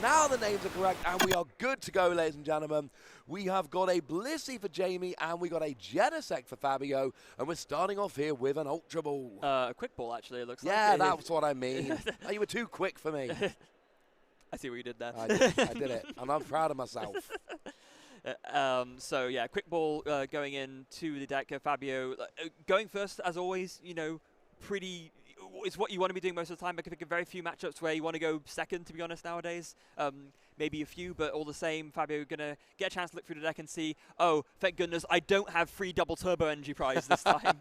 Now the names are correct, and we are good to go, ladies and gentlemen. We have got a Blissey for Jamie, and we got a Genesect for Fabio, and we're starting off here with an Ultra Ball. A quick ball, actually, it looks like. Yeah, that's what I mean. Oh, you were too quick for me. I see what you did there. I did it, and I'm proud of myself. So, yeah, quick ball going into the deck. Fabio going first, as always, you know, pretty... It's what you want to be doing most of the time. I can think of very few matchups where you want to go second, to be honest, nowadays. Maybe a few, but all the same, Fabio going to get a chance to look through the deck and see, oh, thank goodness, I don't have free double turbo energy prize this time.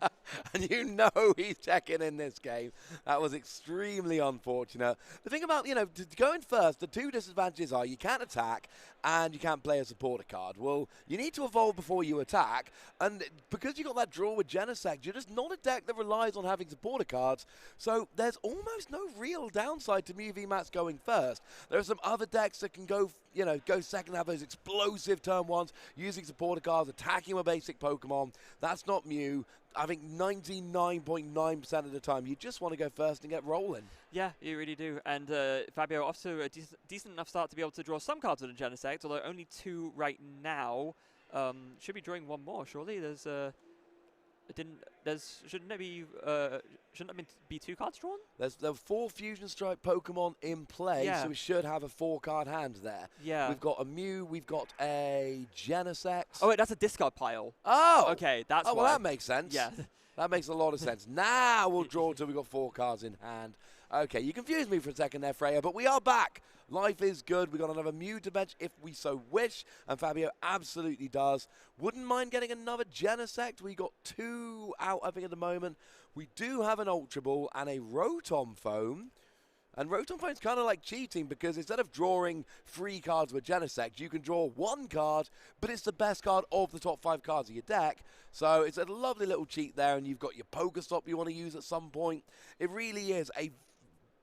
And you know he's checking in this game. That was extremely unfortunate. The thing about, you know, going first, the two disadvantages are you can't attack and you can't play a supporter card. Well, you need to evolve before you attack, and because you got that draw with Genesect, you're just not a deck that relies on having supporter cards, so there's almost no real downside to Mew VMAX going first. There are some other decks that can go, you know, go second, have those explosive turn ones, using supporter cards, attacking with basic Pokemon. That's not Mew. I think 99.9% of the time, you just want to go first and get rolling. Yeah, you really do. And Fabio off to a decent enough start to be able to draw some cards with a Genesect, although only 2 right now. Should be drawing 1 more, surely. There's shouldn't there be 2 cards drawn? There are 4 Fusion Strike Pokemon in play, yeah. So we should have a 4-card hand there. Yeah. We've got a Mew, we've got a Genesect. Oh wait, that's a discard pile. Oh! Okay, that's well, that makes sense. Yeah. That makes a lot of sense. Now we'll draw till we've got 4 cards in hand. Okay, you confused me for a second there, Freya, but we are back. Life is good. We've got another Mew to bench if we so wish, and Fabio absolutely does. Wouldn't mind getting another Genesect. We got 2 out, I think, at the moment. We do have an Ultra Ball and a Rotom Foam. And Rotom Foam's kind of like cheating, because instead of drawing 3 cards with Genesect, you can draw 1 card, but it's the best card of the top 5 cards of your deck. So it's a lovely little cheat there, and you've got your Pokestop you want to use at some point. It really is a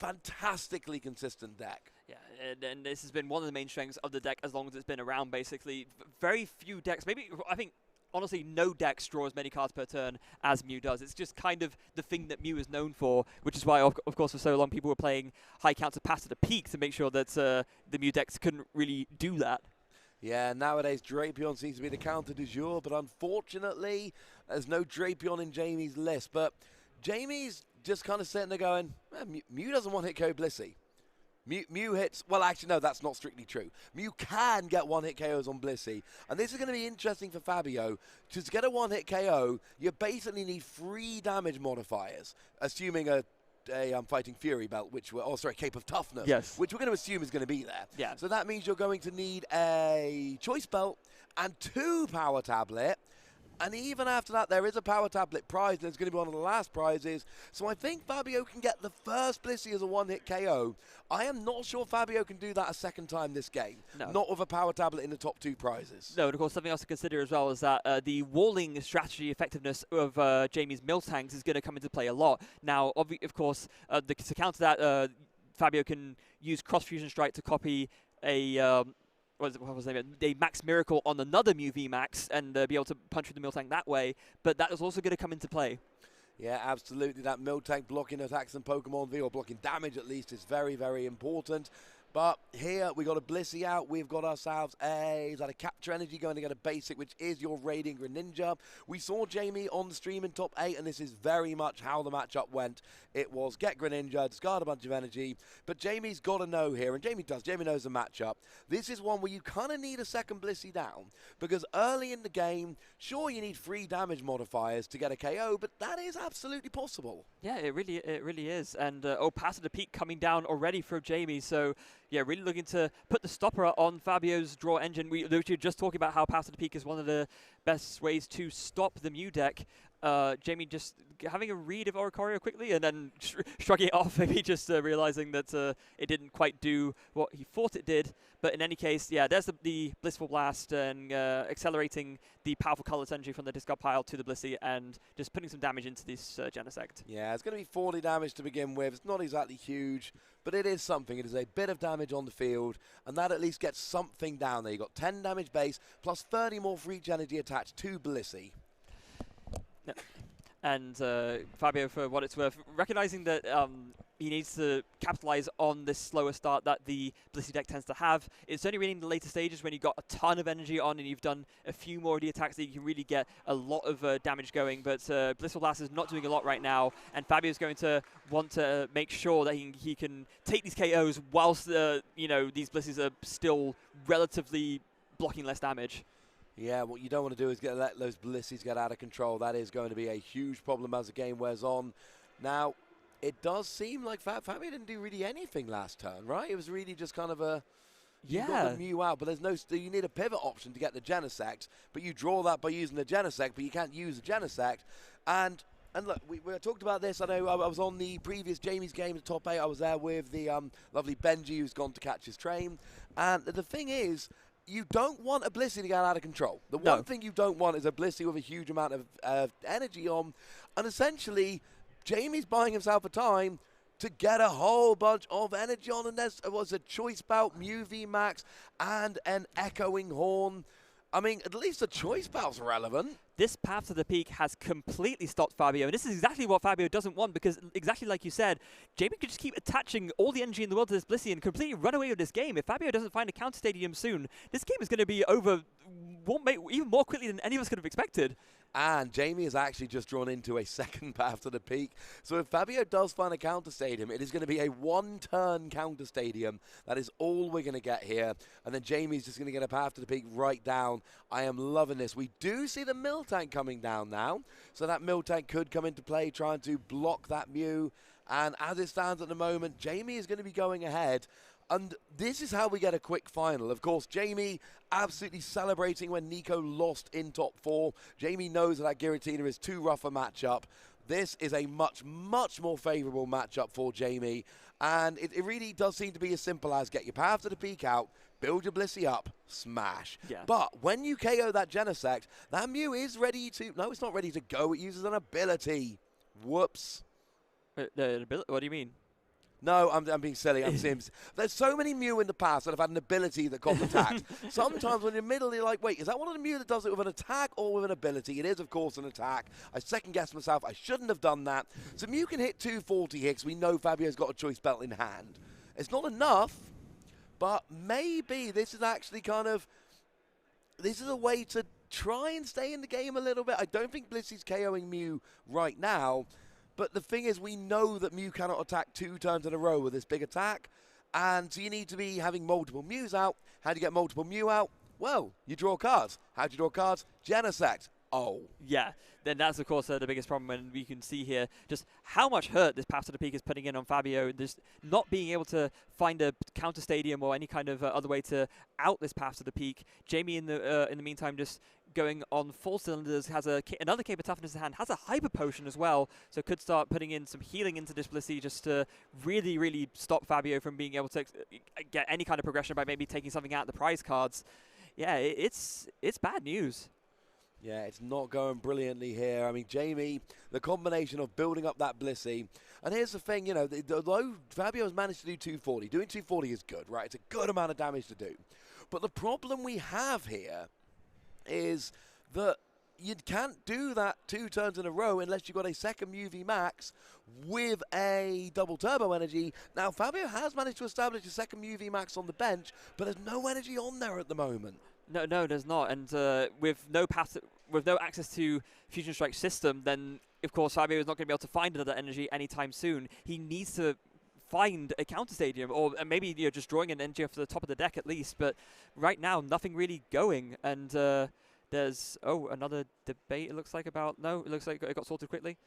fantastically consistent deck. Yeah, and this has been one of the main strengths of the deck as long as it's been around, basically. Very few decks, maybe, I think, honestly, no decks draw as many cards per turn as Mew does. It's just kind of the thing that Mew is known for, which is why, of course, for so long people were playing high counter pass at a peak to make sure that the Mew decks couldn't really do that. Yeah, nowadays Drapion seems to be the counter du jour, but unfortunately, there's no Drapion in Jamie's list. But Jamie's just kind of sitting there going, Mew doesn't one-hit KO Blissey. Mew hits, well, actually, no, that's not strictly true. Mew can get one-hit KOs on Blissey, and this is going to be interesting for Fabio. To get a one-hit KO, you basically need 3 damage modifiers, assuming a Fighting Fury belt, Cape of Toughness, yes, which we're going to assume is going to be there. Yeah. So that means you're going to need a Choice Belt and 2 Power Tablet. And even after that, there is a Power Tablet prize, and it's going to be one of the last prizes. So I think Fabio can get the first Blissey as a one-hit KO. I am not sure Fabio can do that a second time this game. No. Not with a Power Tablet in the top 2 prizes. No, and of course, something else to consider as well is that the walling strategy effectiveness of Jamie's Miltanks is going to come into play a lot. Now, of course, to counter that, Fabio can use Cross Fusion Strike to copy a... what was the name? A Max Miracle on another Mew VMAX and be able to punch through the Miltank that way, but that is also going to come into play. Yeah, absolutely. That Miltank blocking attacks and Pokemon V, or blocking damage at least, is very, very important. But here we got a Blissey out. We've got ourselves is that a Capture Energy going to get a basic, which is your Radiant Greninja. We saw Jamie on the stream in top 8, and this is very much how the matchup went. It was get Greninja, discard a bunch of energy, but Jamie's got to know here, and Jamie does. Jamie knows the matchup. This is one where you kind of need a second Blissey down, because early in the game, sure, you need 3 damage modifiers to get a KO, but that is absolutely possible. Yeah, it really is. And Pass at the Peak coming down already for Jamie, so yeah, really looking to put the stopper on Fabio's draw engine. We were just talking about how Pass at the Peak is one of the best ways to stop the Mew deck. Jamie just having a read of Oricorio quickly and then shrugging it off, maybe just realizing that it didn't quite do what he thought it did. But in any case, yeah, there's the Blissful Blast and accelerating the powerful Colorless Energy from the discard pile to the Blissey and just putting some damage into this Genesect. Yeah, it's going to be 40 damage to begin with. It's not exactly huge, but it is something. It is a bit of damage on the field, and that at least gets something down there. You've got 10 damage base, plus 30 more for each energy attached to Blissey. And Fabio, for what it's worth, recognizing that he needs to capitalize on this slower start that the Blissey deck tends to have. It's only really in the later stages when you've got a ton of energy on and you've done a few more of the attacks that you can really get a lot of damage going. But Blissful Blast is not doing a lot right now, and Fabio's going to want to make sure that he can take these KOs whilst these Blissies are still relatively blocking less damage. Yeah, what you don't want to do is let those Blissies get out of control. That is going to be a huge problem as the game wears on. Now, it does seem like Fabio didn't do really anything last turn, right? It was really just kind of a... You got the Mew out, but there's no... You need a pivot option to get the Genesect, but you draw that by using the Genesect, but you can't use the Genesect. And look, we talked about this. I know I was on the previous Jamie's game, the top 8. I was there with the lovely Benji, who's gone to catch his train. And the thing is, you don't want a Blissey to get out of control. The one thing you don't want is a Blissey with a huge amount of energy on. And essentially, Jamie's buying himself a time to get a whole bunch of energy on. And there was a Choice Bout, Mew VMAX, and an Echoing Horn. I mean, at least the Choice Bout's relevant. This path to the peak has completely stopped Fabio, and this is exactly what Fabio doesn't want, because exactly like you said, Jamie could just keep attaching all the energy in the world to this Blissey and completely run away with this game. If Fabio doesn't find a counter stadium soon, this game is going to be over even more quickly than any of us could have expected. And Jamie has actually just drawn into a second path to the peak. So if Fabio does find a counter stadium, it is going to be a one-turn counter stadium. That is all we're going to get here. And then Jamie's just going to get a path to the peak right down. I am loving this. We do see the Miltank coming down now. So that Miltank could come into play, trying to block that Mew. And as it stands at the moment, Jamie is going to be going ahead. And this is how we get a quick final. Of course, Jamie absolutely celebrating when Nico lost in top 4. Jamie knows that Giratina is too rough a matchup. This is a much, much more favourable matchup for Jamie. And it really does seem to be as simple as get your path to the peak out, build your Blissey up, smash. Yeah. But when you KO that Genesect, that Mew is ready to... No, it's not ready to go. It uses an ability. Whoops. What do you mean? No, I'm being silly. I'm Sims. There's so many Mew in the past that have had an ability that got attacked. Sometimes when you're in the middle, you're like, wait, is that one of the Mew that does it with an attack or with an ability? It is, of course, an attack. I second-guessed myself. I shouldn't have done that. So Mew can hit 240 hits. We know Fabio's got a Choice Belt in hand. It's not enough, but maybe this is actually kind of... This is a way to try and stay in the game a little bit. I don't think Blissey's KOing Mew right now. But the thing is, we know that Mew cannot attack 2 turns in a row with this big attack. And so you need to be having multiple Mews out. How do you get multiple Mew out? Well, you draw cards. How do you draw cards? Genesect. Oh. Yeah. Then that's, of course, the biggest problem when we can see here just how much hurt this path to the peak is putting in on Fabio. Just not being able to find a counter stadium or any kind of other way to out this path to the peak. Jamie, in the meantime, just going on full cylinders, has another Cape of Toughness in hand, has a Hyper Potion as well, so could start putting in some healing into this Blissey just to really, really stop Fabio from being able to get any kind of progression by maybe taking something out of the prize cards. Yeah, it's bad news. Yeah, it's not going brilliantly here. I mean, Jamie, the combination of building up that Blissey, and here's the thing, you know, although Fabio has managed to do 240, doing 240 is good, right? It's a good amount of damage to do. But the problem we have here is that you can't do that 2 turns in a row unless you've got a second Mew VMAX with a double turbo energy. Now, Fabio has managed to establish a second Mew VMAX on the bench, but there's no energy on there at the moment. No, there's not. And with no access to Fusion Strike system, then, of course, Fabio is not going to be able to find another energy anytime soon. He needs to find a counter stadium, or maybe just drawing an energy off the top of the deck at least. But right now, nothing really going. And there's another debate. It looks like it looks like it got sorted quickly.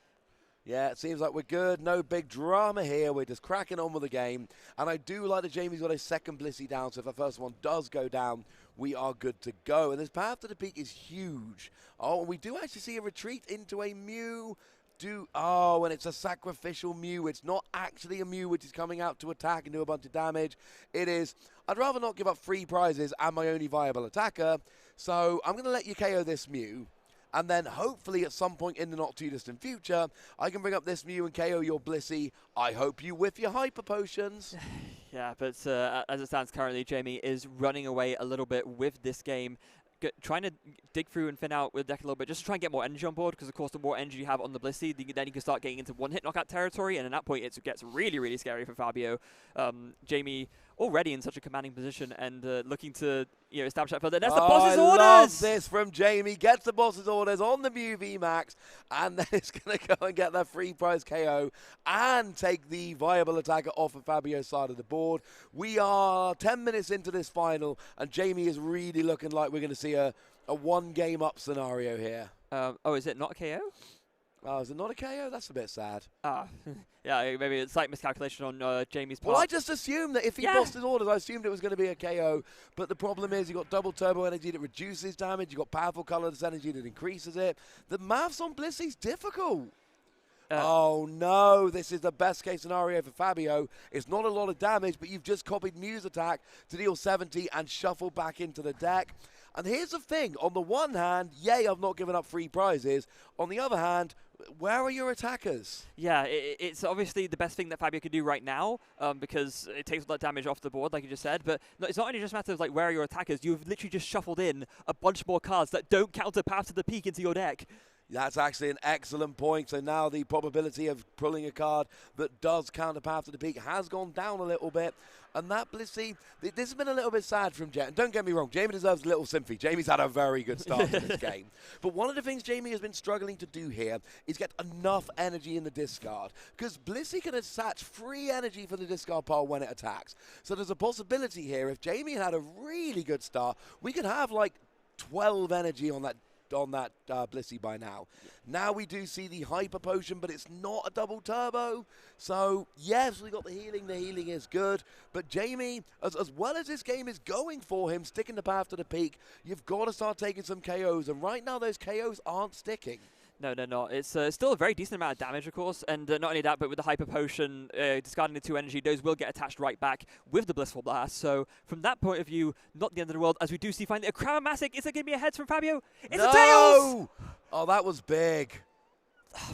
Yeah, it seems like we're good. No big drama here. We're just cracking on with the game. And I do like that Jamie's got a second Blissey down, so if the first one does go down, we are good to go. And this path to the peak is huge. Oh, and we do actually see a retreat into a Mew. And it's a sacrificial Mew. It's not actually a Mew which is coming out to attack and do a bunch of damage. It is, I'd rather not give up 3 prizes and my only viable attacker. So I'm going to let you KO this Mew. And then hopefully at some point in the not too distant future, I can bring up this Mew and KO your Blissey. I hope you whiff your Hyper Potions. Yeah, but as it stands currently, Jamie is running away a little bit with this game. trying to dig through and thin out with the deck a little bit, just to try and get more energy on board, because of course the more energy you have on the Blissey, then you can start getting into one-hit knockout territory, and at that point it gets really, really scary for Fabio. Jamie already in such a commanding position and looking to establish that further. That's the boss's orders! I love this from Jamie. Gets the boss's orders on the Mew VMAX, and then it's going to go and get that free prize KO and take the viable attacker off of Fabio's side of the board. We are 10 minutes into this final, and Jamie is really looking like we're going to see a one-game-up scenario here. Oh, is it not a KO? Oh, is it not a KO? That's a bit sad. Yeah, maybe it's like miscalculation on Jamie's part. Well, I just assumed that if he bossed his orders, I assumed it was going to be a KO. But the problem is you've got double turbo energy that reduces damage. You've got powerful colorless energy that increases it. The maths on Blissey's difficult. Oh, no. This is the best case scenario for Fabio. It's not a lot of damage, but you've just copied Mew's attack to deal 70 and shuffle back into the deck. And here's the thing. On the one hand, yay, I've not given up free prizes. On the other hand, where are your attackers? Yeah, it's obviously the best thing that Fabio can do right now because it takes all that damage off the board, like you just said. But it's not only just a matter of like where are your attackers. You've literally just shuffled in a bunch more cards that don't counter Path to the Peak into your deck. That's actually an excellent point. So now the probability of pulling a card that does counter Path to the Peak has gone down a little bit. And that Blissey, this has been a little bit sad from Jamie. Don't get me wrong, Jamie deserves a little sympathy. Jamie's had a very good start to this game. But one of the things Jamie has been struggling to do here is get enough energy in the discard. Because Blissey can attach free energy for the discard pile when it attacks. So there's a possibility here, if Jamie had a really good start, we could have like 12 energy on that Blissey by now. Now we do see the Hyper Potion, but it's not a double turbo. So, yes, we got the healing. The healing is good. But Jamie, as well as this game is going for him, sticking the Path to the Peak, you've got to start taking some KOs. And right now, those KOs aren't sticking. No, they're not. It's still a very decent amount of damage, of course, and not only that, but with the Hyper Potion, discarding the 2 energy, those will get attached right back with the Blissful Blast. So, from that point of view, not the end of the world, as we do see finally a Cramamatic. Is it going to be a heads from Fabio? It's a tails! Oh, that was big.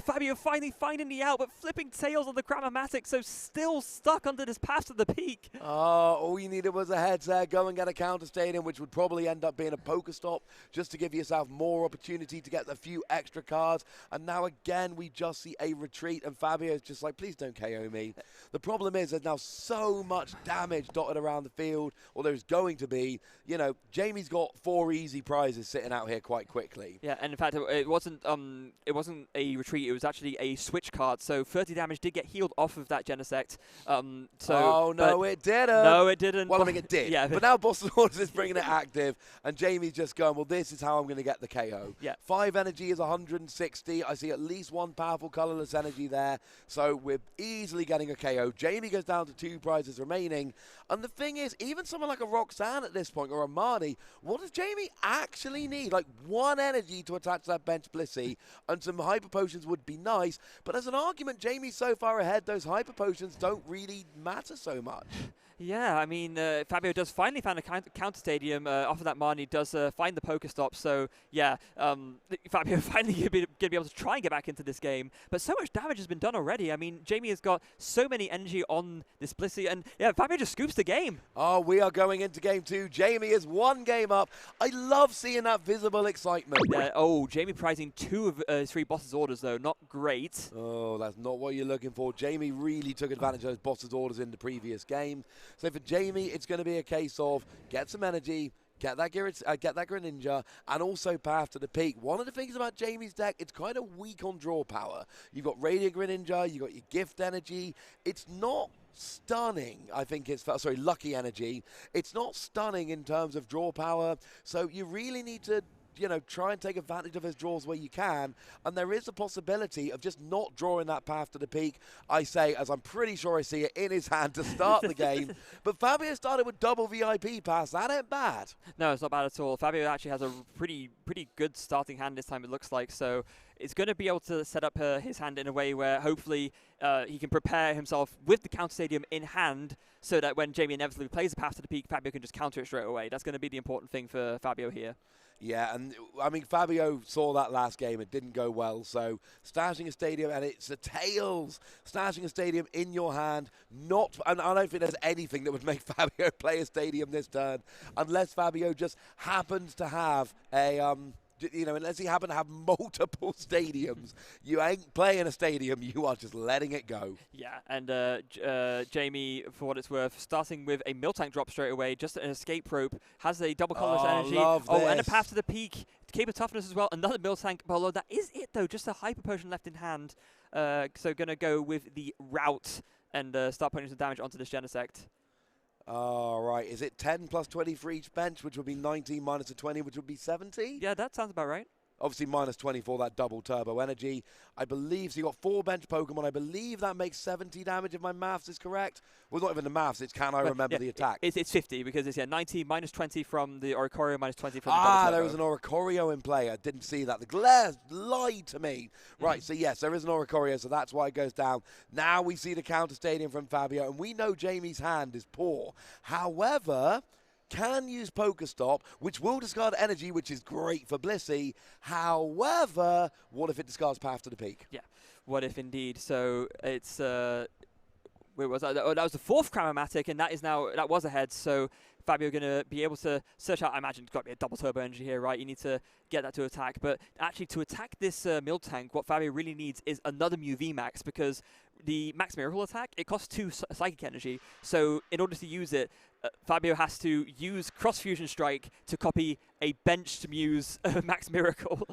Fabio finally finding the out, but flipping tails on the Cramamatic, so still stuck under this Path to the Peak. All you needed was a heads there. Go and get a counter stadium, which would probably end up being a poker stop, just to give yourself more opportunity to get a few extra cards. And now again, we just see a retreat, and Fabio's just like, please don't KO me. The problem is there's now so much damage dotted around the field, or there's going to be. You know, Jamie's got 4 easy prizes sitting out here quite quickly. Yeah, and in fact, it wasn't a retreat. It was actually a switch card, so 30 damage did get healed off of that Genesect. Oh, no, it didn't. No, it didn't. Well, I mean, it did. Yeah. But now Boss's Orders is bringing it active, and Jamie's just going, well, this is how I'm going to get the KO. Yeah. 5 energy is 160. I see at least 1 powerful colorless energy there, so we're easily getting a KO. Jamie goes down to 2 prizes remaining, and the thing is, even someone like a Roxanne at this point, or a Marnie, what does Jamie actually need? Like 1 energy to attach that bench Blissey, and some Hyper Potions would be nice, but as an argument, Jamie's so far ahead, those Hyper Potions don't really matter so much. Yeah, I mean, Fabio does finally find a counter stadium off of that Marnie, does find the Pokestop, so yeah, Fabio finally going to be able to try and get back into this game, but so much damage has been done already. I mean, Jamie has got so many energy on this Blissey, and yeah, Fabio just scoops the game. Oh, we are going into game 2. Jamie is 1 game up. I love seeing that visible excitement. Jamie prizing 2 of his 3 boss's orders, though, not great. Oh, that's not what you're looking for. Jamie really took advantage of those boss's orders in the previous game. So for Jamie, it's going to be a case of get some energy, get that Greninja, and also Path to the Peak. One of the things about Jamie's deck, it's kind of weak on draw power. You've got Radiant Greninja, you've got your Gift Energy. It's not stunning, I think it's, sorry, Lucky Energy. It's not stunning in terms of draw power, so you really need to try and take advantage of his draws where you can, and there is a possibility of just not drawing that Path to the Peak, I say, as I'm pretty sure I see it in his hand to start the game. But Fabio started with double VIP pass. That ain't bad. No, it's not bad at all. Fabio actually has a pretty good starting hand this time, it looks like, so is going to be able to set up his hand in a way where hopefully he can prepare himself with the counter stadium in hand, so that when Jamie inevitably plays the path to the peak, Fabio can just counter it straight away. That's going to be the important thing for Fabio here. Yeah, and I mean, Fabio saw that last game. It didn't go well. So stashing a stadium, and it's the tails. Stashing a stadium in your hand, not, and I don't think there's anything that would make Fabio play a stadium this turn, unless Fabio just happens to have a, unless he happen to have multiple stadiums. You ain't playing a stadium, you are just letting it go. Yeah, and Jamie, for what it's worth, starting with a Miltank drop straight away, just an escape rope, has a double colorless energy. And a path to the peak. Keep a toughness as well. Another Miltank below. That is it, though. Just a hyper potion left in hand. So going to go with the route and start putting some damage onto this Genesect. All right. Is it 10 plus 20 for each bench, which would be 19 minus a 20, which would be 70? Yeah, that sounds about right. Obviously, minus 20 for that double turbo energy. I believe, so you got 4 bench Pokemon. I believe that makes 70 damage if my maths is correct. Well, not even the maths, it's can I remember the attack. It's 50 because it's 19 minus 20 from the Oricorio, minus 20 from the double turbo. There was an Oricorio in play. I didn't see that. The glare lied to me. Right, so yes, there is an Oricorio, so that's why it goes down. Now we see the counter stadium from Fabio, and we know Jamie's hand is poor. However, can use Pokestop, which will discard energy, which is great for Blissey. However, what if it discards Path to the Peak? Yeah, what if indeed? So it's where was that? Oh, that was the 4th Cramomatic, and that was ahead. So Fabio going to be able to search out. I imagine it's got to be a double turbo energy here, right? You need to get that to attack. But actually, to attack this Miltank, what Fabio really needs is another Mew VMAX, because the Max Miracle attack, it costs 2 psychic energy. So in order to use it, Fabio has to use Cross Fusion Strike to copy a benched Mew's Max Miracle.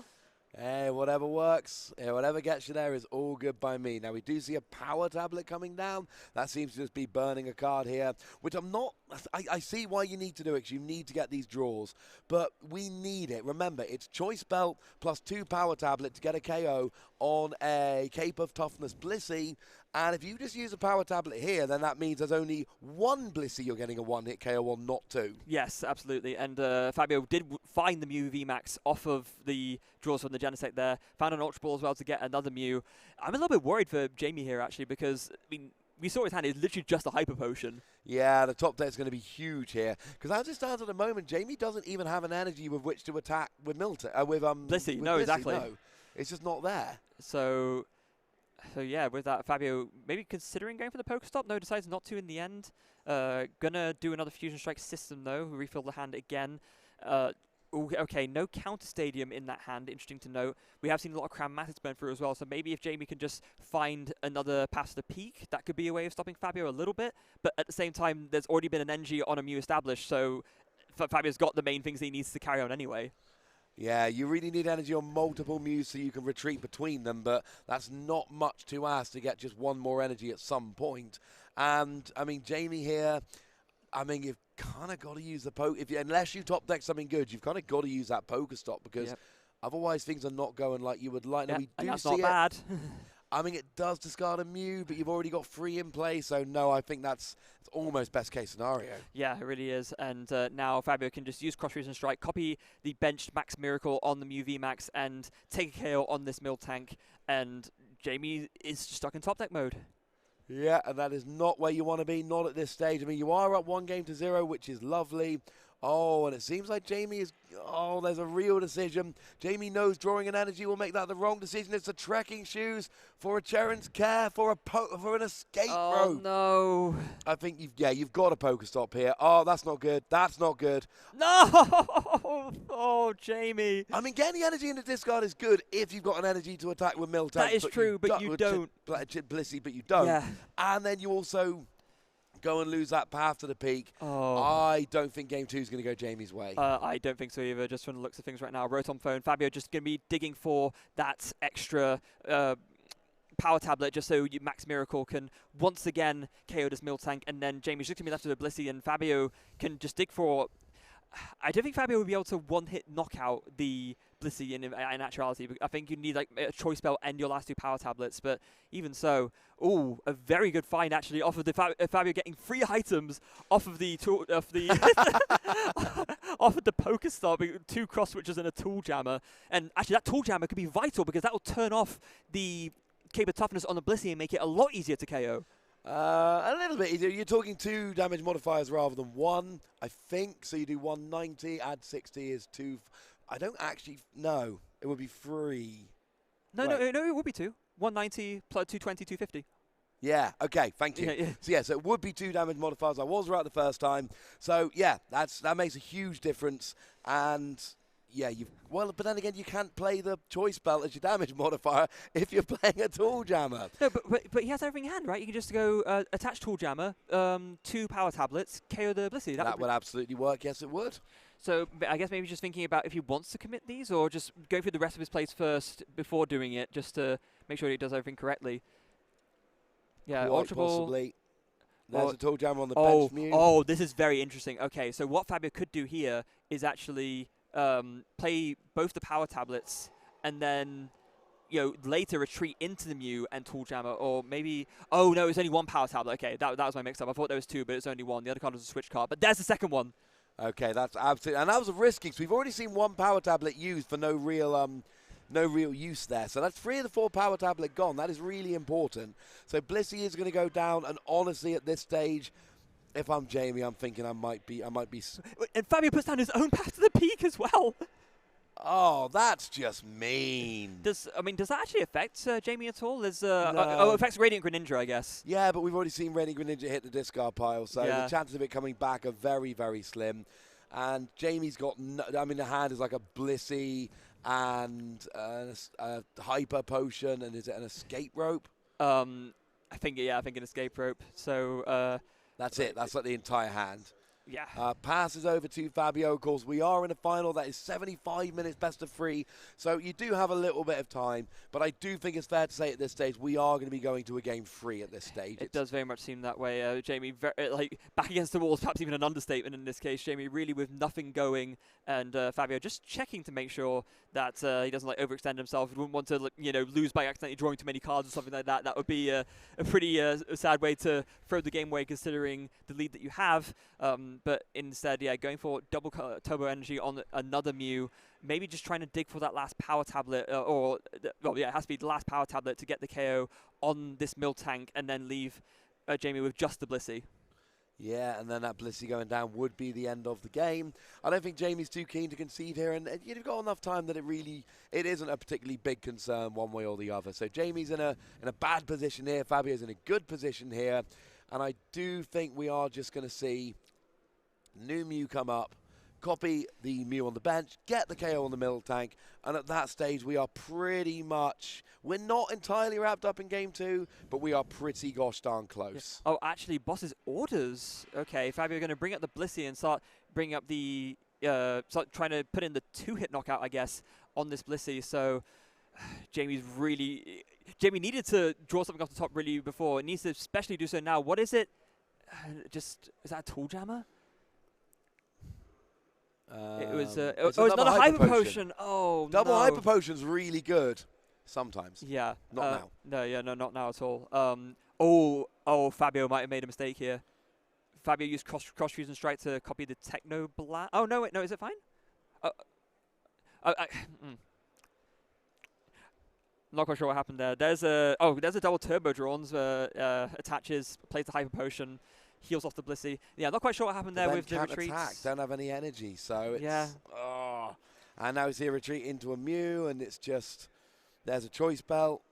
Hey, whatever works, whatever gets you there is all good by me. Now, we do see a power tablet coming down. That seems to just be burning a card here, which I'm not... I see why you need to do it, because you need to get these draws. But we need it. Remember, it's Choice Belt plus 2 power tablet to get a KO on a Cape of Toughness Blissey. And if you just use a power tablet here, then that means there's only 1 Blissey you're getting a 1-hit KO on, not 2. Yes, absolutely. And Fabio did find the Mew VMAX off of the draws from the Genesect there. Found an Ultra Ball as well to get another Mew. I'm a little bit worried for Jamie here, actually, because, I mean, we saw his hand is literally just a Hyper Potion. Yeah, the top deck's going to be huge here. Because as it stands at the moment, Jamie doesn't even have an energy with which to attack with Blissey. No, exactly. No. It's just not there. So yeah, with that, Fabio maybe considering going for the Pokestop. No, decides not to in the end. Gonna do another Fusion Strike system, though. Refill the hand again. Okay, no counter stadium in that hand. Interesting to note. We have seen a lot of Crammatics burn through as well, so maybe if Jamie can just find another pass to the peak, that could be a way of stopping Fabio a little bit. But at the same time, there's already been an energy on a Mew established, so Fabio's got the main things he needs to carry on anyway. Yeah, you really need energy on multiple Mews so you can retreat between them, but that's not much to ask to get just 1 more energy at some point. And, I mean, Jamie here, I mean, you've kind of got to use the unless you top deck something good, you've kind of got to use that Pokestop, because otherwise things are not going like you would like. Yep. Now, we do and that's see not bad. I mean, it does discard a Mew, but you've already got 3 in play, so no, I think that's almost best case scenario. Yeah, it really is. And now Fabio can just use Cross Fusion Strike, copy the benched Max Miracle on the Mew VMAX, and take a KO on this Miltank. And Jamie is stuck in top deck mode. Yeah, and that is not where you want to be, not at this stage. I mean, you are up 1-0, which is lovely. Oh, and it seems like Jamie is... Oh, there's a real decision. Jamie knows drawing an energy will make that the wrong decision. It's a trekking shoes for a Cheren's Care for an escape rope. Oh, no. I think you've got a Pokestop here. Oh, that's not good. That's not good. No! Oh, Jamie. I mean, getting the energy in the discard is good if you've got an energy to attack with Miltank. That is true, but you don't. Blissey, but you don't. Yeah. And then you also... go and lose that path to the peak. Oh. I don't think Game 2 is going to go Jamie's way. I don't think so either, just from the looks of things right now. Rotom Phone, Fabio just going to be digging for that extra power tablet just so Max Miracle can once again KO this Miltank, and then Jamie's just going to be left with a Blissey, and Fabio can just dig for... I don't think Fabio would be able to one-hit knock out the Blissey in actuality. I think you need like a Choice Belt and your last 2 power tablets, but even so, ooh, a very good find actually off of the Fabio getting 3 items off of the offered the poker start with 2 cross switches and a tool jammer. And actually, that tool jammer could be vital because that will turn off the Caber Toughness on the Blissey and make it a lot easier to KO. A little bit easier. You're talking 2 damage modifiers rather than 1, I think. So you do 190, add 60 is 2. I don't actually know. It would be 3. No, it would be 2. 190 plus 220, 250. Yeah, okay, thank you. So it would be 2 damage modifiers. I was right the first time. So yeah, that makes a huge difference. And yeah, but then again, you can't play the choice belt as your damage modifier if you're playing a tool jammer. No, but he has everything in hand, right? You can just go attach tool jammer, 2 power tablets, KO the Blissey. That would absolutely work. Yes, it would. So I guess maybe just thinking about if he wants to commit these, or just going through the rest of his plays first before doing it, just to make sure he does everything correctly. Yeah, quite Ultra Ball. Possibly. There's a tool jammer on the bench mute. Oh, this is very interesting. Okay, so what Fabio could do here is actually play both the power tablets and then later retreat into the Mew and tool jammer, or maybe oh no, it's only 1 power tablet. Okay, that was my mix up. I thought there was 2, but it's only 1. The other card was a switch card, but there's the second one. Okay, that's absolutely, and that was risky because we've already seen 1 power tablet used for no real use there. So that's 3 of the 4 power tablet gone. That is really important. So Blissey is going to go down, and honestly, at this stage, if I'm Jamie, I'm thinking I might be. And Fabio puts down his own path to the peak as well. Oh, that's just mean. Does that actually affect Jamie at all? There's no. It affects Radiant Greninja, I guess. Yeah, but we've already seen Radiant Greninja hit the discard pile, so the chances of it coming back are very, very slim. And Jamie's got, the hand is like a Blissey and a hyper potion, and is it an escape rope? I think an escape rope. So that's it. That's like the entire hand. Yeah. Passes over to Fabio. Of course, we are in a final that is 75 minutes best of 3, so you do have a little bit of time, but I do think it's fair to say at this stage we are going to be going to a game 3 at this stage. It does very much seem that way. Jamie, back against the walls, perhaps even an understatement in this case. Jamie really with nothing going, and Fabio just checking to make sure that he doesn't overextend himself. He wouldn't want to lose by accidentally drawing too many cards or something like that. That would be a pretty sad way to throw the game away, considering the lead that you have. But instead, going for double turbo energy on another Mew, maybe just trying to dig for that last power tablet, it has to be the last power tablet to get the KO on this mill tank, and then leave Jamie with just the Blissey. Yeah, and then that Blissey going down would be the end of the game. I don't think Jamie's too keen to concede here, and you've got enough time that it isn't a particularly big concern one way or the other. So Jamie's in a bad position here, Fabio's in a good position here, and I do think we are just going to see new Mew come up, copy the Mew on the bench, get the KO on the middle tank, and at that stage we are pretty much, we're not entirely wrapped up in game 2, but we are pretty gosh darn close. Yeah. Oh, actually, boss's orders. Okay, Fabio going to bring up the Blissey and start bringing up the, start trying to put in the 2-hit knockout, I guess, on this Blissey. So Jamie needed to draw something off the top really before. It needs to especially do so now. What is it? Is that a tool jammer? It's not a hyper potion. Oh, double hyper potion's really good sometimes. Yeah. Not now. No, not now at all. Fabio might have made a mistake here. Fabio used cross fusion strike to copy the Techno Blast. Oh no, wait, no, is it fine? Not quite sure what happened there. There's a double turbo drawns attaches, plays the hyper potion, heals off the Blissey. Yeah, not quite sure what happened there with the retreats. Attack, don't have any energy, so it's and now it's here retreat into a Mew, and it's just there's a choice belt.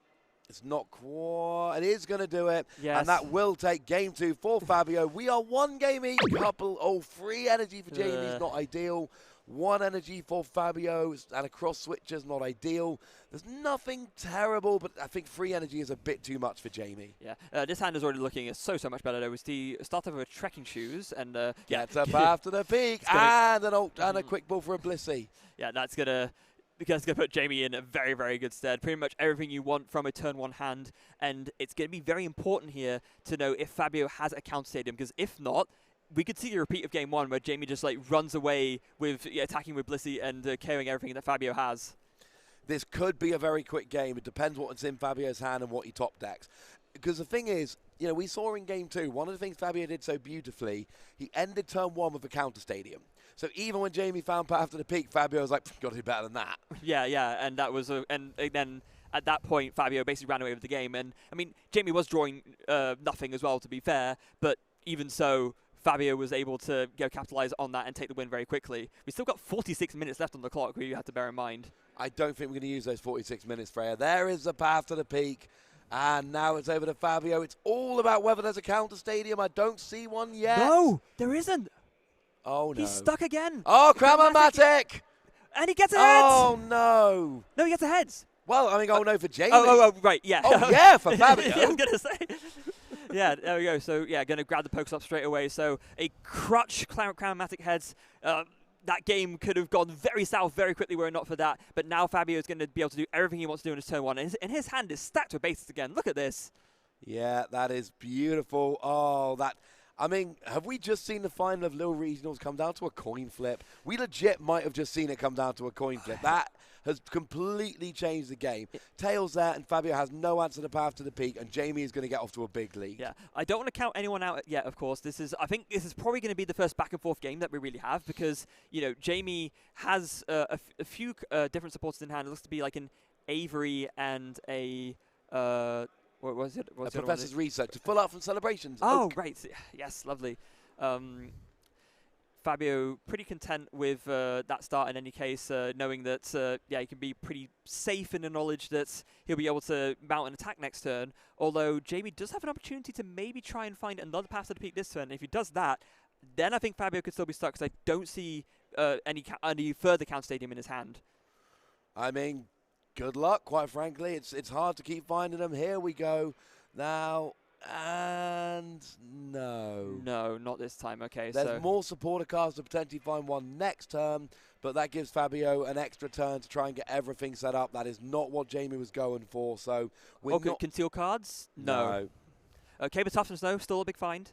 It's not quite. It is going to do it, yes. And that will take game 2 for Fabio. We are 1 game each. 3 energy for Jamie's not ideal. 1 energy for Fabio, and a cross switcher's not ideal. There's nothing terrible, but I think 3 energy is a bit too much for Jamie. Yeah, this hand is already looking so much better. There was the start of a trekking shoes, and gets a path to the peak, and a quick ball for a Blissey. Yeah, that's gonna put Jamie in a very, very good stead. Pretty much everything you want from a turn 1 hand, and it's gonna be very important here to know if Fabio has a counter stadium, because if not, we could see a repeat of game 1 where Jamie just runs away with attacking with Blissey and KOing everything that Fabio has. This could be a very quick game. It depends what's in Fabio's hand and what he top decks. Because the thing is, we saw in game 2, one of the things Fabio did so beautifully, he ended turn 1 with a counter stadium. So even when Jamie found Path to the Peak, Fabio was like, got to do better than that. Yeah, and that was and then at that point Fabio basically ran away with the game. And I mean, Jamie was drawing nothing as well, to be fair, but even so, Fabio was able to capitalize on that and take the win very quickly. We still got 46 minutes left on the clock, you have to bear in mind. I don't think we're going to use those 46 minutes, Freya. There is the Path to the Peak. And now it's over to Fabio. It's all about whether there's a counter stadium. I don't see one yet. No, there isn't. Oh, no. He's stuck again. Oh, Cramomatic! And he gets a heads. Oh, no. No, he gets a heads. Well, I mean, oh, no, for Jamie. Oh, right, yeah. Oh, yeah, for Fabio. Yeah, I was going to say. Yeah, there we go. So, yeah, going to grab the Pokestop straight away. So, a crutch Cramomatic heads. That game could have gone very south very quickly were it not for that. But now Fabio is going to be able to do everything he wants to do in his turn one. And his hand is stacked with bases again. Look at this. Yeah, that is beautiful. Oh, that... I mean, have we just seen the final of Lille Regionals come down to a coin flip? We legit might have just seen it come down to a coin flip. That has completely changed the game. Tails there, and Fabio has no answer to Path to the Peak, and Jamie is going to get off to a big lead. Yeah, I don't want to count anyone out yet, of course. I think this is probably going to be the first back-and-forth game that we really have because, you know, Jamie has a few different supporters in hand. It looks to be like an Avery and a... what was it? A Professor's Research to pull out from Celebrations. Oh, right. Yes, lovely. Fabio pretty content with that start in any case, knowing that, he can be pretty safe in the knowledge that he'll be able to mount an attack next turn, although Jamie does have an opportunity to maybe try and find another Path to the Peak this turn. If he does that, then I think Fabio could still be stuck because I don't see any further Count Stadium in his hand. I mean, good luck, quite frankly. It's hard to keep finding them. Here we go. Now... And no. No, not this time. Okay, there's more supporter cards to potentially find one next turn, but that gives Fabio an extra turn to try and get everything set up. That is not what Jamie was going for. So we're not conceal cards? No. Caber Toughness, though, still a big find.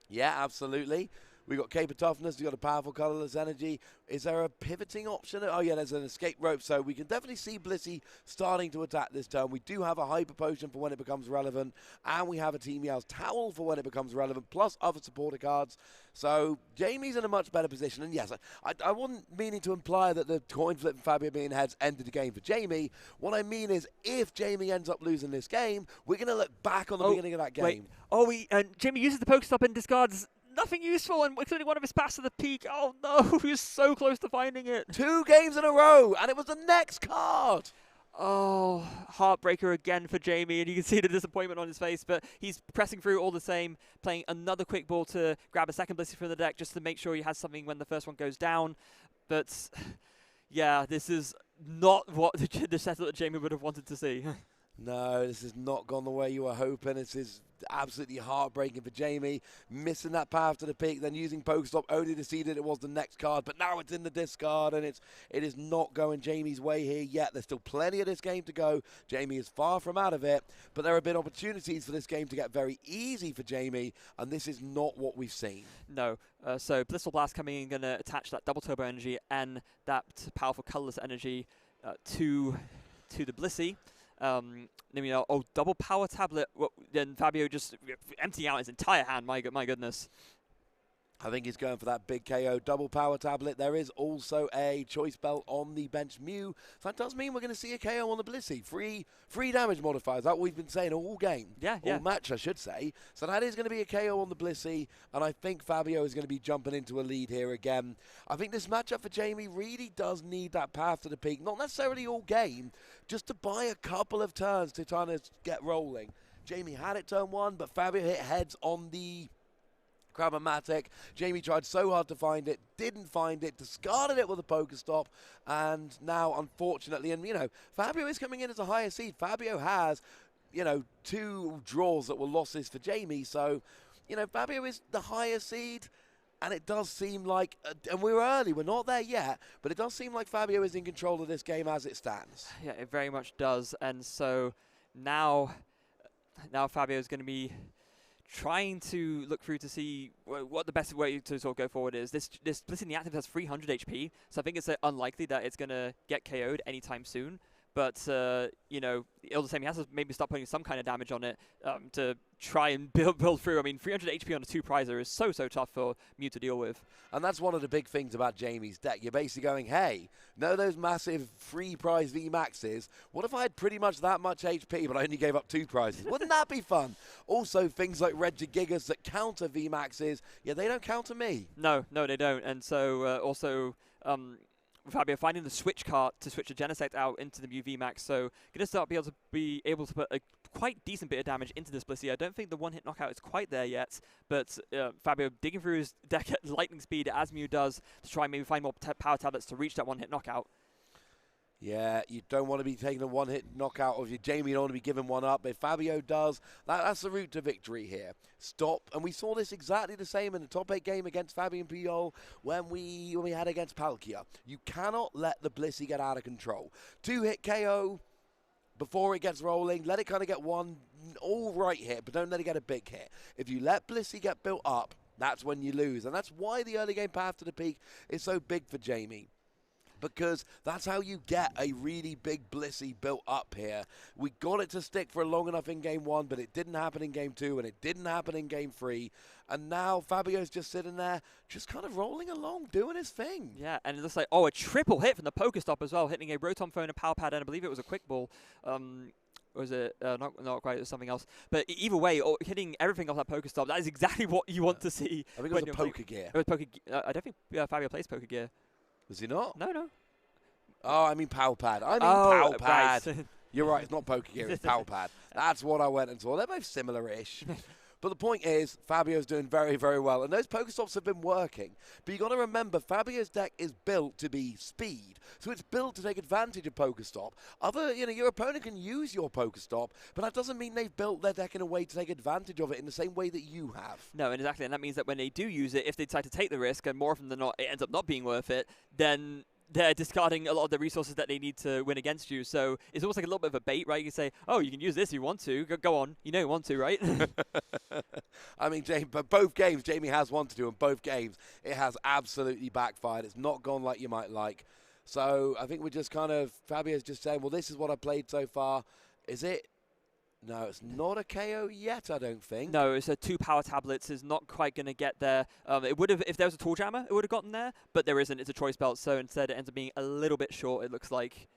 Yeah, absolutely. We've got Caper Toughness, we've got a powerful colourless energy. Is there a pivoting option? Oh, yeah, there's an escape rope, so we can definitely see Blissey starting to attack this turn. We do have a Hyper Potion for when it becomes relevant, and we have a Team Meow's Towel for when it becomes relevant, plus other supporter cards. So Jamie's in a much better position, and yes, I wasn't meaning to imply that the coin flip and Fabio being heads ended the game for Jamie. What I mean is, if Jamie ends up losing this game, we're going to look back on the beginning of that game. Wait. Jamie uses the Pokestop and discards nothing useful, and including one of his Paths to the Peak. Oh no, he was so close to finding it. 2 games in a row, and it was the next card. Oh, heartbreaker again for Jamie, and you can see the disappointment on his face, but he's pressing through all the same, playing another quick ball to grab a second Blissey from the deck just to make sure he has something when the first one goes down. But yeah, this is not what the setup that Jamie would have wanted to see. No, this has not gone the way you were hoping. This is absolutely heartbreaking for Jamie. Missing that Path to the Peak, then using Pokestop only to see that it was the next card. But now it's in the discard, and it is not going Jamie's way here yet. There's still plenty of this game to go. Jamie is far from out of it. But there have been opportunities for this game to get very easy for Jamie, and this is not what we've seen. No. So Blissful Blast coming in, going to attach that double turbo energy and that powerful colorless energy to the Blissey. Double power tablet. Then Fabio just emptying out his entire hand. My goodness. I think he's going for that big KO double power tablet. There is also a choice belt on the bench Mew. So that does mean we're going to see a KO on the Blissey. Free damage modifiers. That's what we've been saying all game. Yeah. All match, I should say. So that is going to be a KO on the Blissey. And I think Fabio is going to be jumping into a lead here again. I think this matchup for Jamie really does need that Path to the Peak. Not necessarily all game, just to buy a couple of turns to try to get rolling. Jamie had it turn 1, but Fabio hit heads on the Cramomatic. Jamie tried so hard to find it, didn't find it, discarded it with a Pokestop, and now, unfortunately, and Fabio is coming in as a higher seed. Fabio has, 2 draws that were losses for Jamie, so, Fabio is the higher seed, and it does seem like, and we're early, we're not there yet, but it does seem like Fabio is in control of this game as it stands. Yeah, it very much does, and so now Fabio is going to be trying to look through to see what the best way to sort of go forward is. This Blissey in the active has 300 HP, so I think it's unlikely that it's going to get KO'd anytime soon. but you know, all the same, he has to maybe start putting some kind of damage on it to try and build through. I mean, 300 HP on a 2-prizer is so tough for Mew to deal with. And that's one of the big things about Jamie's deck. You're basically going, hey, no those massive free prize VMAXs. What if I had pretty much that much HP, but I only gave up 2 prizes? Wouldn't that be fun? Also, things like Regigigas that counter VMAXs, yeah, they don't counter me. No, they don't. And so also... Fabio finding the switch cart to switch a Genesect out into the Mew VMAX, so going to be able to put a quite decent bit of damage into this Blissey. I don't think the one-hit knockout is quite there yet, but Fabio digging through his deck at lightning speed as Mew does to try and maybe find more power tablets to reach that one-hit knockout. Yeah, you don't want to be taking a one-hit knockout of your Jamie. You don't want to be giving one up. If Fabio does, that's the route to victory here. Stop. And we saw this exactly the same in the top 8 game against Fabian Puyol when we had against Palkia. You cannot let the Blissey get out of control. 2-hit KO before it gets rolling. Let it kind of get one all right hit, but don't let it get a big hit. If you let Blissey get built up, that's when you lose. And that's why the early game path to the peak is so big for Jamie. Because that's how you get a really big Blissey built up here. We got it to stick for long enough in Game 1, but it didn't happen in Game 2, and it didn't happen in Game 3. And now Fabio's just sitting there, just kind of rolling along, doing his thing. Yeah, and it looks like, oh, a triple hit from the Pokestop as well, hitting a Rotom Phone, a Power Pad, and I believe it was a Quick Ball. Was it not quite, it was something else. But either way, hitting everything off that Pokestop, that is exactly what you want to see. I think it was a Poker Gear. It was Poker I don't think Fabio plays Poker Gear. Was he not? No. Oh, I mean Power Pad. Power Pad. Right. You're right, it's not Poker Gear, it's Power Pad. That's what I went and saw. They're both similar-ish. But the point is, Fabio's doing very, very well. And those Pokestops have been working. But you've got to remember, Fabio's deck is built to be speed. So it's built to take advantage of Pokestop. Your opponent can use your Pokestop, but that doesn't mean they've built their deck in a way to take advantage of it in the same way that you have. No, and exactly. And that means that when they do use it, if they decide to take the risk, and more often than not, it ends up not being worth it, then they're discarding a lot of the resources that they need to win against you. So it's almost like a little bit of a bait, right? You can say, oh, you can use this if you want to. Go on. You know you want to, right? I mean, but both games, Jamie has wanted to, and both games, it has absolutely backfired. It's not gone like you might like. So I think we're just kind of, Fabio's just saying, well, this is what I played so far. Is it? No, it's not a KO yet, I don't think. No, it's a 2 power tablets. Is not quite going to get there. It would have, if there was a Tall Jammer, it would have gotten there, but there isn't. It's a choice belt, so instead it ends up being a little bit short, it looks like.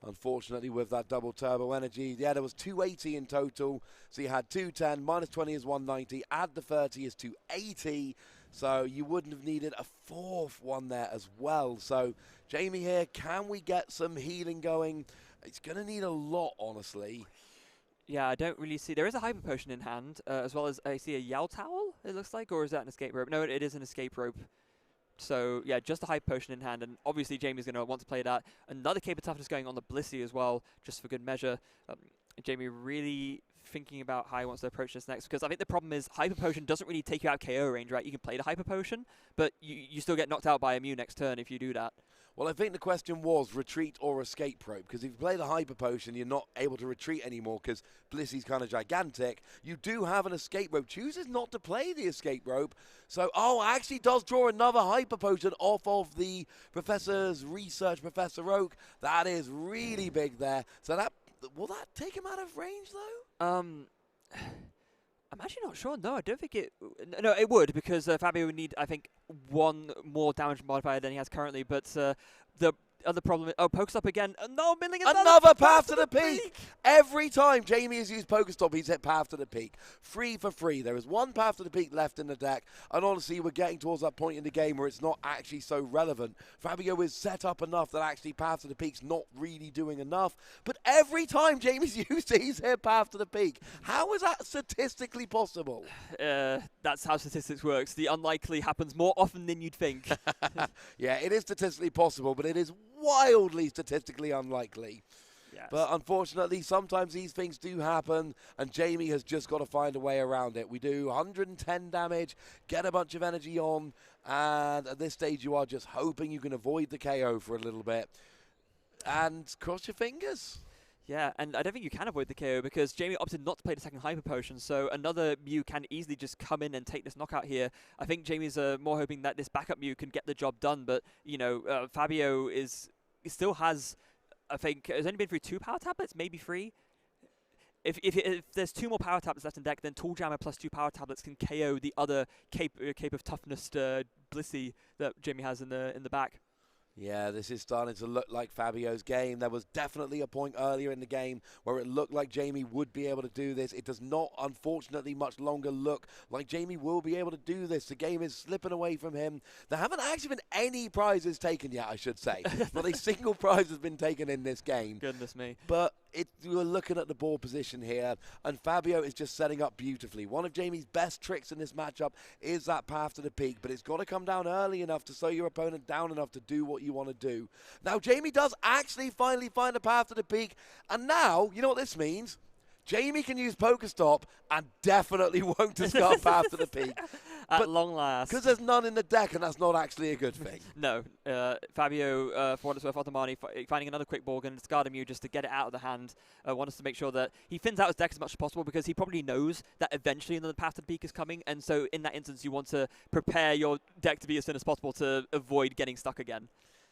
Unfortunately, with that double turbo energy, yeah, there was 280 in total. So you had 210, minus 20 is 190, add the 30 is 280. So you wouldn't have needed a 4th one there as well. So Jamie here, can we get some healing going? It's going to need a lot, honestly. Yeah, I don't really see. There is a Hyper Potion in hand, as well as I see a Yell Towel, it looks like, or is that an escape rope? No, it is an escape rope. So, yeah, just a Hyper Potion in hand, and obviously Jamie's going to want to play that. Another Cape of Toughness going on the Blissey as well, just for good measure. Jamie really thinking about how he wants to approach this next, because I think the problem is Hyper Potion doesn't really take you out KO range, right? You can play the Hyper Potion, but you still get knocked out by a Mew next turn if you do that. Well, I think the question was retreat or escape rope, because if you play the Hyper Potion, you're not able to retreat anymore because Blissey's kind of gigantic. You do have an escape rope. Chooses not to play the escape rope. So, actually does draw another Hyper Potion off of the Professor's research, Professor Oak. That is really big there. So will that take him out of range, though? I'm actually not sure. No, I don't think it... No, it would, because Fabio would need, I think, 1 more damage modifier than he has currently. But the other problem... Oh, Pokestop again. No, milling another path to the peak! Every time Jamie has used Pokestop, he's hit path to the peak. 3 for 3. There is 1 path to the peak left in the deck. And honestly, we're getting towards that point in the game where it's not actually so relevant. Fabio is set up enough that actually path to the peak's not really doing enough. But every time Jamie's used it, he's hit path to the peak. How is that statistically possible? That's how statistics works. The unlikely happens more often than you'd think. Yeah, it is statistically possible, but it is wildly statistically unlikely. Yes. But unfortunately, sometimes these things do happen, and Jamie has just got to find a way around it. We do 110 damage, get a bunch of energy on, and at this stage you are just hoping you can avoid the KO for a little bit. And cross your fingers. Yeah, and I don't think you can avoid the KO because Jamie opted not to play the second Hyper Potion, so another Mew can easily just come in and take this knockout here. I think Jamie's more hoping that this backup Mew can get the job done, but, Fabio still has I think it's only been through 2 power tablets, maybe 3. If there's 2 more power tablets left in deck, then Tool Jammer plus 2 power tablets can KO the other Cape of Toughness Blissey that Jamie has in the back. Yeah, this is starting to look like Fabio's game. There was definitely a point earlier in the game where it looked like Jamie would be able to do this. It does not, unfortunately, much longer look like Jamie will be able to do this. The game is slipping away from him. There haven't actually been any prizes taken yet, I should say. Not a single prize has been taken in this game. Goodness me. But you're looking at the board position here, and Fabio is just setting up beautifully. One of Jamie's best tricks in this matchup is that path to the peak, but it's got to come down early enough to slow your opponent down enough to do what you want to do. Now, Jamie does actually finally find a path to the peak, and now, you know what this means? Jamie can use Pokestop and definitely won't discard path to the peak. At long last. Because there's none in the deck, and that's not actually a good thing. No. Fabio, for what it's worth, Ottomani, finding another quick ball, going to discard a Mew just to get it out of the hand. Wants to make sure that he thins out his deck as much as possible, because he probably knows that eventually another path to the peak is coming. And so in that instance, you want to prepare your deck to be as thin as possible to avoid getting stuck again.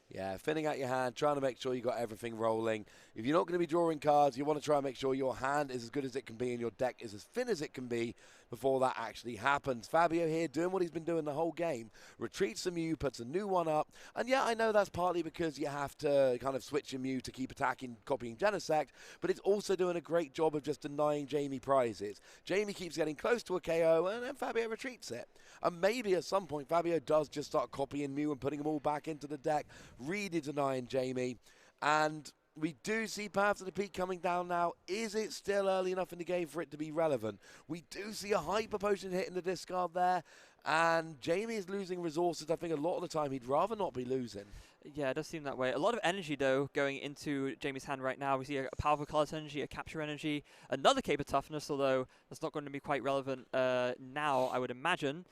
Yeah, thinning out your hand, trying to make sure you got everything rolling. If you're not going to be drawing cards, you want to try and make sure your hand is as good as it can be and your deck is as thin as it can be before that actually happens. Fabio here doing what he's been doing the whole game. Retreats the Mew, puts a new one up. And yeah, I know that's partly because you have to kind of switch your Mew to keep attacking, copying Genesect, but it's also doing a great job of just denying Jamie prizes. Jamie keeps getting close to a KO, and then Fabio retreats it. And maybe at some point, Fabio does just start copying Mew and putting them all back into the deck, really denying Jamie. And we do see Path to the Peak coming down now. Is it still early enough in the game for it to be relevant? We do see a Hyper Potion hitting the discard there, and Jamie is losing resources. I think a lot of the time he'd rather not be losing. Yeah, it does seem that way. A lot of energy, though, going into Jamie's hand right now. We see a powerful Colorless Energy, a Capture Energy, another Cape of Toughness, although that's not going to be quite relevant now, I would imagine.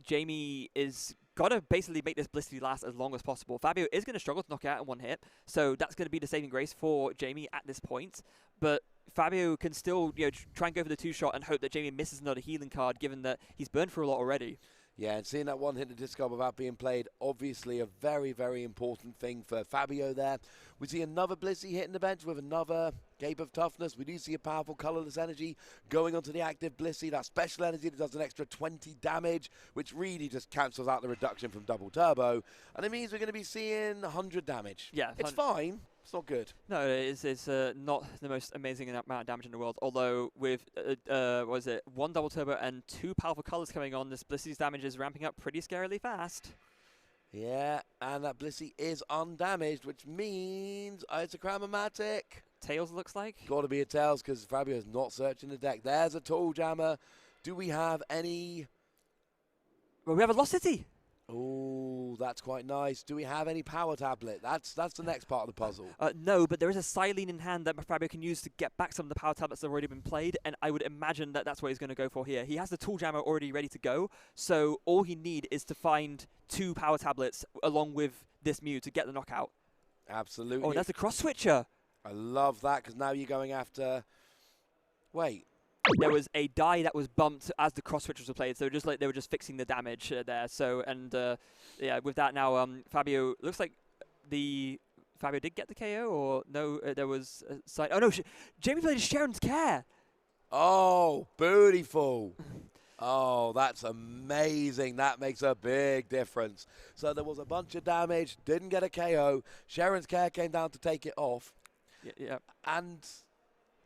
Jamie is got to basically make this Blissey last as long as possible. Fabio is going to struggle to knock it out in one hit, so that's going to be the saving grace for Jamie at this point. But Fabio can still, try and go for the 2-shot and hope that Jamie misses another healing card, given that he's burned through a lot already. Yeah, and seeing that one hit the discard without being played, obviously a very, very important thing for Fabio there. We see another Blissey hitting the bench with another Cape of Toughness. We do see a powerful Colorless Energy going onto the active Blissey. That special energy that does an extra 20 damage, which really just cancels out the reduction from Double Turbo. And it means we're going to be seeing 100 damage. Yeah. It's fine. It's not good. No, it's not the most amazing amount of damage in the world. Although with, 1 Double Turbo and 2 powerful colors coming on, this Blissey's damage is ramping up pretty scarily fast. Yeah, and that Blissey is undamaged, which means it's a Chromatic. Tails looks like. Got to be a Tails because Fabio's not searching the deck. There's a Tool Jammer. Do we have any? Well, we have a Lost City. Oh, that's quite nice. Do we have any Power Tablet? That's the next part of the puzzle. No, but there is a Silene in hand that Fabio can use to get back some of the Power Tablets that have already been played, and I would imagine that that's what he's going to go for here. He has the Tool Jammer already ready to go, so all he need is to find 2 Power Tablets along with this Mew to get the knockout. Absolutely. Oh, that's the Cross Switcher. I love that because now you're going after... Wait. There was a die that was bumped as the cross switchers were played, so just like they were just fixing the damage there. So yeah, with that now, Fabio looks like Fabio did get the KO, or no? There was a side. Oh no, Jamie played Sharon's Care. Oh, beautiful. Oh, that's amazing. That makes a big difference. So there was a bunch of damage, didn't get a KO. Sharon's Care came down to take it off. Yeah. And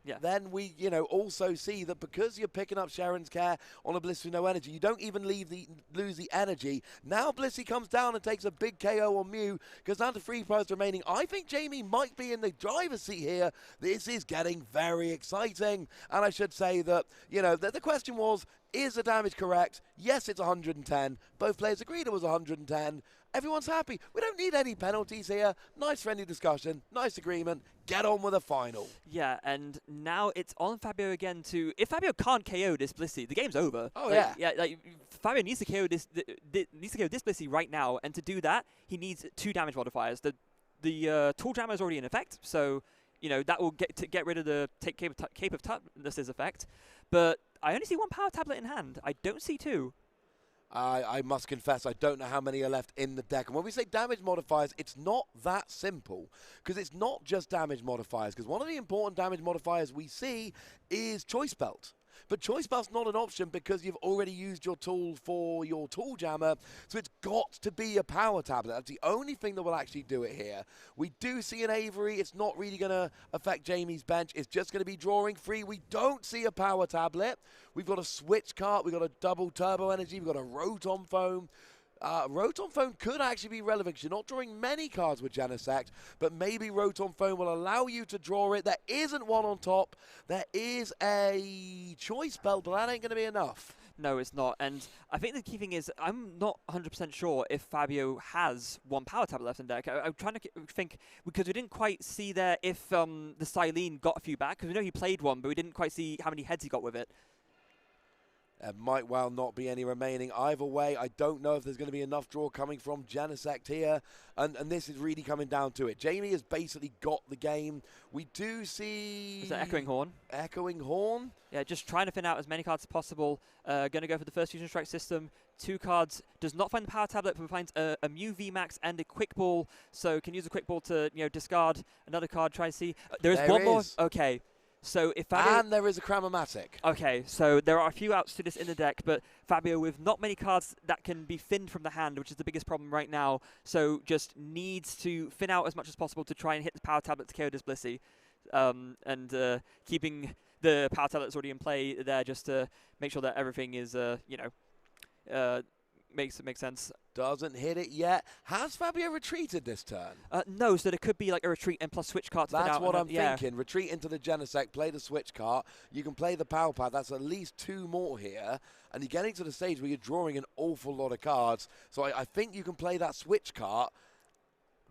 yeah. Then we, also see that because you're picking up Sharon's Care on a Blissey with no energy, you don't even lose the energy. Now Blissey comes down and takes a big KO on Mew because down to 3 prizes remaining. I think Jamie might be in the driver's seat here. This is getting very exciting. And I should say that, the question was, is the damage correct? Yes, it's 110. Both players agreed it was 110. Everyone's happy. We don't need any penalties here. Nice friendly discussion. Nice agreement. Get on with the final. Yeah, and now it's on Fabio again to... If Fabio can't KO this Blissey, the game's over. Oh, yeah. Yeah, Fabio needs to KO this Blissey right now, and to do that, he needs 2 damage modifiers. The Tool Jammer is already in effect, so, that will get rid of the Cape of Toughness's effect. But I only see 1 Power Tablet in hand. I don't see 2. I must confess, I don't know how many are left in the deck. And when we say damage modifiers, it's not that simple. Because it's not just damage modifiers. Because one of the important damage modifiers we see is Choice Belt. But Choice Belt's not an option because you've already used your tool for your tool jammer, so it's got to be a power tablet. That's the only thing that will actually do it here. We do see an Avery. It's not really going to affect Jamie's bench. It's just going to be drawing free. We don't see a power tablet. We've got a switch cart. We've got a double turbo energy. We've got a Rotom Foam. Rotom Foam could actually be relevant because you're not drawing many cards with Genesect, but maybe Rotom Foam will allow you to draw it. There isn't one on top. There is a Choice Belt, but that ain't going to be enough. No, it's not. And I think the key thing is I'm not 100% sure if Fabio has one power tablet left in deck. I'm trying to think, because we didn't quite see there if the Silene got a few back, because we know he played one, but we didn't quite see how many heads he got with it. There might well not be any remaining. Either way, I don't know if there's going to be enough draw coming from Genesect here. And this is really coming down to it. Jamie has basically got the game. We do see... Is that Echoing Horn? Echoing Horn? Yeah, just trying to thin out as many cards as possible. Going to go for the first Fusion Strike system. 2 cards. Does not find the power tablet, but finds a Mew VMAX and a Quick Ball. So can use a Quick Ball to discard another card, try to see. There is one more. Okay. So if Fabio... And there is a Cramomatic. Okay, so there are a few outs to this in the deck, but Fabio with not many cards that can be thinned from the hand, which is the biggest problem right now, so just needs to thin out as much as possible to try and hit the power tablet to KO this Blissey. And keeping the power tablet that's already in play there just to make sure that everything is, makes sense. Doesn't hit it yet. Has Fabio retreated this turn? No, so there could be like a retreat and plus switch card to That's fit out. what I'm thinking. Retreat into the Genesect, play the switch cart. You can play the power pad. That's at least 2 more here. And you're getting to the stage where you're drawing an awful lot of cards. So I think you can play that switch cart.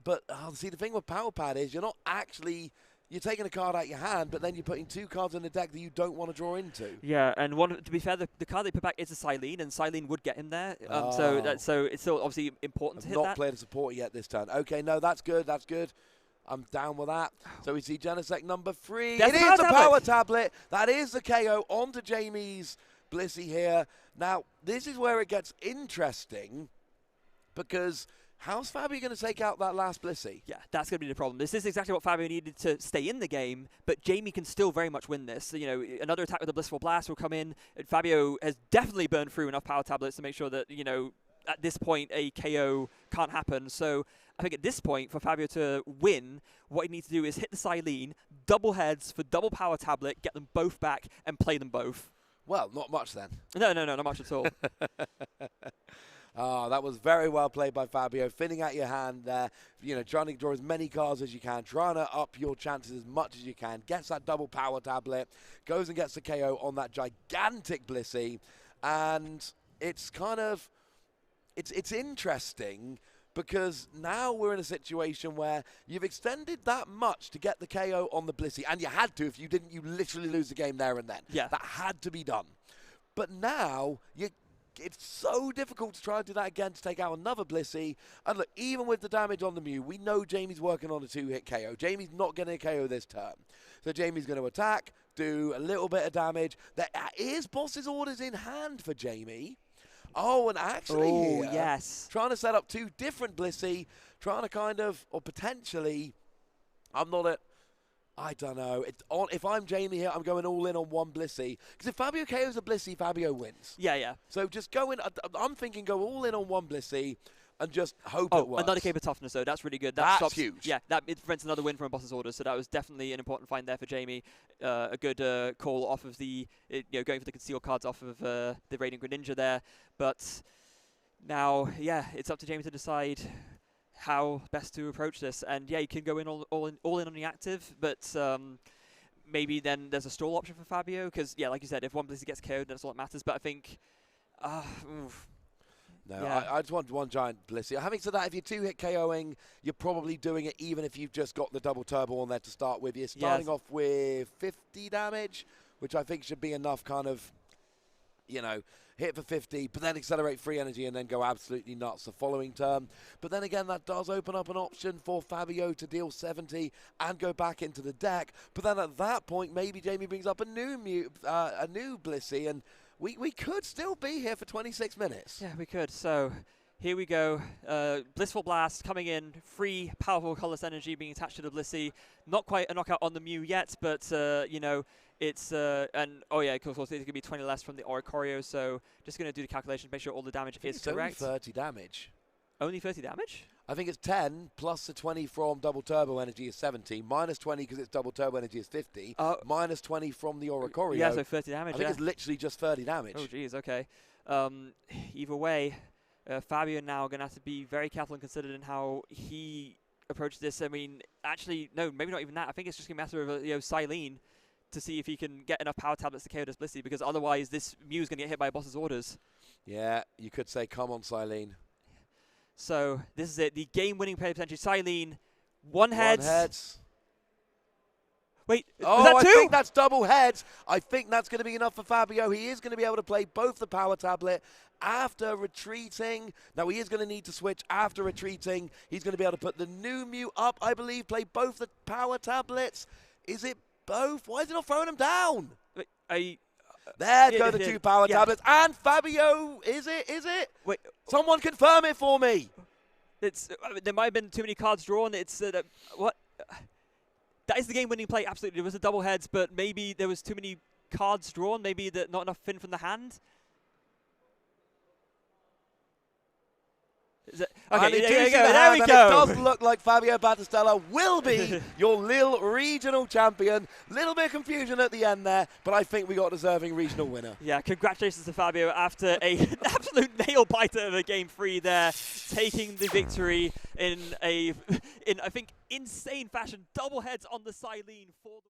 But see, the thing with power pad is you're not actually... You're taking a card out your hand, but then you're putting 2 cards in the deck that you don't want to draw into. Yeah, and to be fair, the card they put back is a Silene, and Silene would get him there. So it's still obviously important to hit that. Not played a supporter yet this turn. Okay, no, that's good. That's good. I'm down with that. So we see Genesect number 3. It is the power tablet. That is the KO onto Jamie's Blissey here. Now, this is where it gets interesting because... How's Fabio going to take out that last Blissey? Yeah, that's going to be the problem. This is exactly what Fabio needed to stay in the game, but Jamie can still very much win this. You know, another attack with the Blissful Blast will come in. Fabio has definitely burned through enough power tablets to make sure that, at this point, a KO can't happen. So I think at this point, for Fabio to win, what he needs to do is hit the Silene, double heads for double power tablet, get them both back, and play them both. Well, not much then. No, not much at all. That was very well played by Fabio, thinning out your hand there, trying to draw as many cards as you can, trying to up your chances as much as you can, gets that double power tablet, goes and gets the KO on that gigantic Blissey, and it's kind of, it's interesting because now we're in a situation where you've extended that much to get the KO on the Blissey, and you had to. If you didn't, you literally lose the game there and then. Yeah. That had to be done. But now, it's so difficult to try and do that again to take out another Blissey. And look, even with the damage on the Mew, we know Jamie's working on a 2-hit KO. Jamie's not getting a KO this turn. So Jamie's going to attack, do a little bit of damage. There is boss's orders in hand for Jamie. Oh, and actually here, yes, trying to set up 2 different Blissey, trying to kind of, or potentially, I don't know. If I'm Jamie here, I'm going all in on 1 Blissey. Because if Fabio KOs a Blissey, Fabio wins. Yeah. So just go in. I'm thinking go all in on 1 Blissey and just hope it works. Another Cape of Toughness, though. That's really good. That's huge. Yeah, it prevents another win from a boss's order. So that was definitely an important find there for Jamie. A good call off of the, going for the concealed cards off of the Radiant Greninja there. But now, yeah, it's up to Jamie to decide how best to approach this. And yeah, you can go in all in on the active, but maybe then there's a stall option for Fabio, because yeah, like you said, if 1 Blissey gets KO'd, that's all that matters. But I think no, yeah. I just want 1 giant Blissey. Having said that, if you're 2-hit KOing, you're probably doing it even if you've just got the double turbo on there to start with. You're starting off with 50 damage, which I think should be enough kind of, hit for 50, but then accelerate free energy and then go absolutely nuts the following turn. But then again, that does open up an option for Fabio to deal 70 and go back into the deck. But then at that point, maybe Jamie brings up a new Blissey, and we could still be here for 26 minutes. Yeah, we could. So here we go. Blissful Blast coming in. Free, powerful colorless energy being attached to the Blissey. Not quite a knockout on the Mew yet, but, you know, it's, and, oh yeah, of course, it's going to be 20 less from the Oricorio, so just going to do the calculation, make sure all the damage is correct. It's only 30 damage. Only 30 damage? I think it's 10 plus the 20 from double turbo energy is 70, minus 20 because it's double turbo energy is 50, minus 20 from the Oricorio. Yeah, so 30 damage. I think it's literally just 30 damage. Oh, geez, okay. Either way, Fabio now going to have to be very careful and considered in how he approached this. I mean, actually, no, maybe not even that. I think it's just going to be a matter of, you know, Silene to see if he can get enough power tablets to KO this Blissey, because otherwise this Mew is going to get hit by a boss's orders. Yeah, you could say, come on, Silene. So this is it, the game-winning play potentially. Silene, one heads. One heads. Wait, oh, was that two? I think that's double heads. I think that's going to be enough for Fabio. He is going to be able to play both the power tablet after retreating. Now, he is going to need to switch after retreating. He's going to be able to put the new Mew up, I believe, play both the power tablets. Is it both? Why is he not throwing them down? Wait, there go the two power tablets. And Fabio, is it? Wait, someone confirm it for me. It's there might have been too many cards drawn. It's what? That is the game-winning play. Absolutely, there was a double heads, but maybe there was too many cards drawn. Maybe not enough fin from the hand. Okay, there we go. It does look like Fabio Battistella will be your Lille regional champion. Little bit of confusion at the end there, but I think we got a deserving regional winner. Yeah, congratulations to Fabio after an absolute nail-biter of a game 3 there, taking the victory in I think, insane fashion. Double heads on the Silene for the